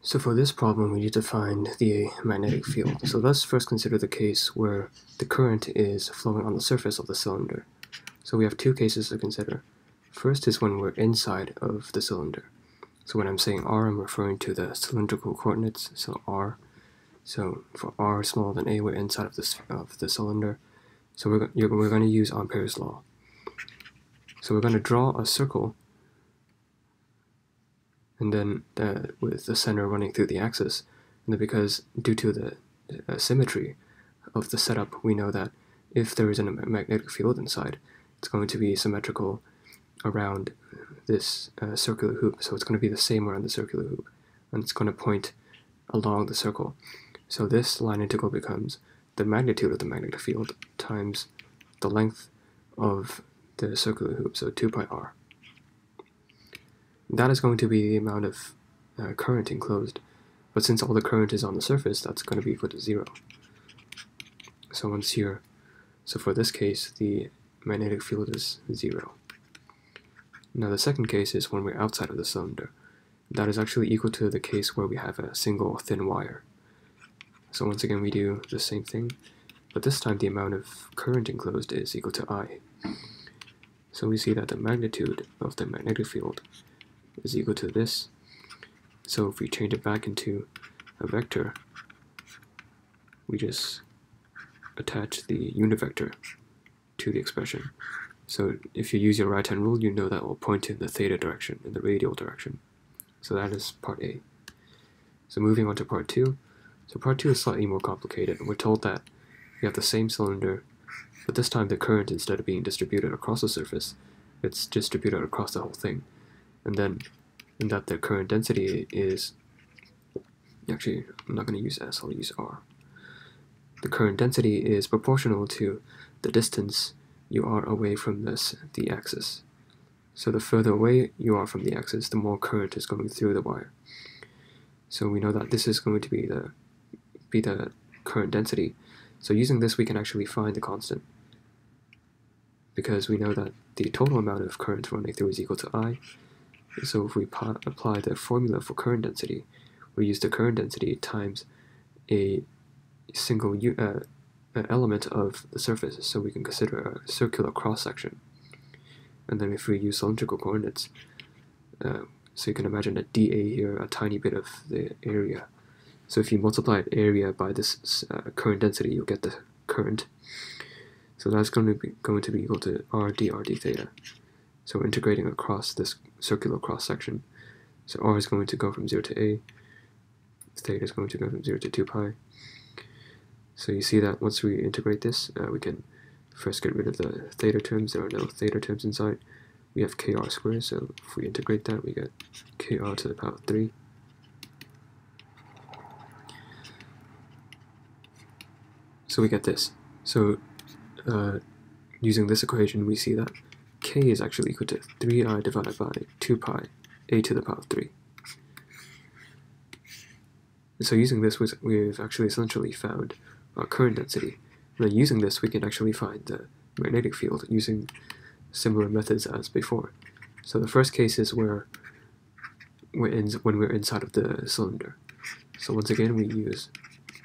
So for this problem, we need to find the magnetic field. So let's first consider the case where the current is flowing on the surface of the cylinder. So we have two cases to consider. First is when we're inside of the cylinder. So when I'm saying r, I'm referring to the cylindrical coordinates, so r. So for r smaller than a, we're inside of the cylinder. So we're going to use Ampere's law. So we're going to draw a circle, and then with the center running through the axis. And then because due to the symmetry of the setup, we know that if there is a magnetic field inside, it's going to be symmetrical around this circular hoop. So it's going to be the same around the circular hoop, and it's going to point along the circle. So this line integral becomes the magnitude of the magnetic field times the length of the circular hoop, so 2 pi r. That is going to be the amount of current enclosed, but since all the current is on the surface, that's going to be equal to 0. So once here, so for this case, the magnetic field is 0. Now the second case is when we're outside of the cylinder. That is actually equal to the case where we have a single thin wire. So once again, we do the same thing, but this time the amount of current enclosed is equal to I. So we see that the magnitude of the magnetic field is equal to this. So if we change it back into a vector, we just attach the unit vector to the expression. So if you use your right-hand rule, you know that will point in the theta direction, in the radial direction. So that is part A. So moving on to part 2. So part 2 is slightly more complicated. We're told that we have the same cylinder, but this time the current, instead of being distributed across the surface, it's distributed across the whole thing. And then, in that the current density is, actually, I'm not going to use S, I'll use R. The current density is proportional to the distance you are away from the axis. So the further away you are from the axis, the more current is going through the wire. So we know that this is going to be the current density. So using this, we can actually find the constant, because we know that the total amount of current running through is equal to I. So if we apply the formula for current density, we use the current density times a single element of the surface, so we can consider a circular cross-section. And then if we use cylindrical coordinates, so you can imagine a dA here, a tiny bit of the area. So if you multiply area by this current density, you'll get the current. So that's going to be equal to r dr d theta. So we're integrating across this circular cross-section. So r is going to go from 0 to a, theta is going to go from 0 to 2 pi. So you see that once we integrate this, we can first get rid of the theta terms. There are no theta terms inside. We have kr squared, so if we integrate that, we get kr to the power 3. So we get this. So using this equation, we see that k is actually equal to 3i divided by 2 pi a to the power 3. So using this, we've actually essentially found our current density. And then using this, we can actually find the magnetic field using similar methods as before. So the first case is where when we're inside of the cylinder. So once again, we use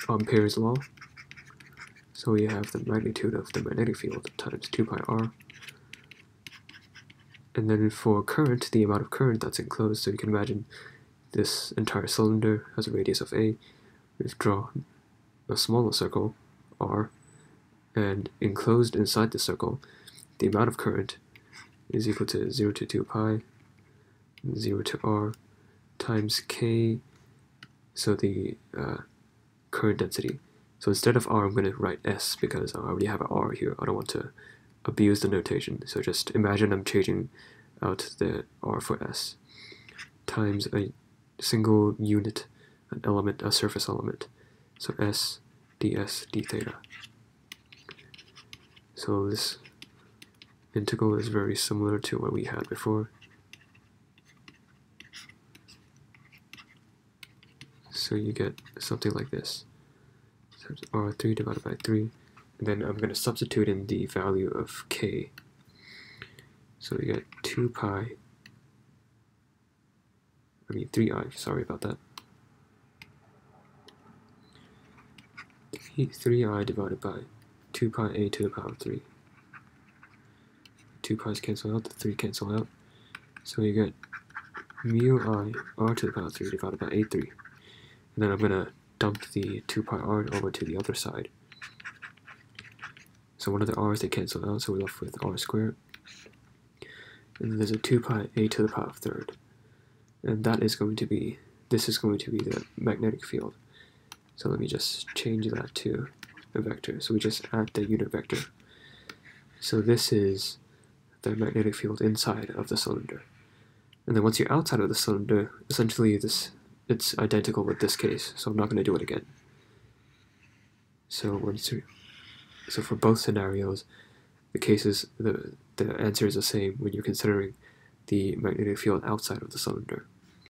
Ampere's law. So we have the magnitude of the magnetic field times 2 pi r. And then for current, the amount of current that's enclosed, so you can imagine this entire cylinder has a radius of a. We've drawn a smaller circle, r, and enclosed inside the circle, the amount of current is equal to 0 to 2 pi, 0 to r, times k, so the current density. So instead of r, I'm going to write s, because I already have an r here. I don't want to abuse the notation, so just imagine I'm changing out the r for s, times a single unit, an element, a surface element, so s ds d theta. So this integral is very similar to what we had before. So you get something like this. So it's r3 divided by 3, and then I'm going to substitute in the value of k. So we get 2 pi, 3i, sorry about that, 3I divided by 2 pi a to the power of 3. 2 pi's cancel out, the 3 cancel out. So you get mu I r to the power of 3 divided by a3. And then I'm going to dump the 2 pi r over to the other side. So one of the r's, they cancel out, so we're left with r squared. And then there's a 2 pi a to the power of third. And that is going to be, this is going to be the magnetic field. So let me just change that to a vector. So we just add the unit vector. So this is the magnetic field inside of the cylinder. And then once you're outside of the cylinder, essentially it's identical with this case, so I'm not going to do it again. So for both scenarios, the answer is the same when you're considering the magnetic field outside of the cylinder.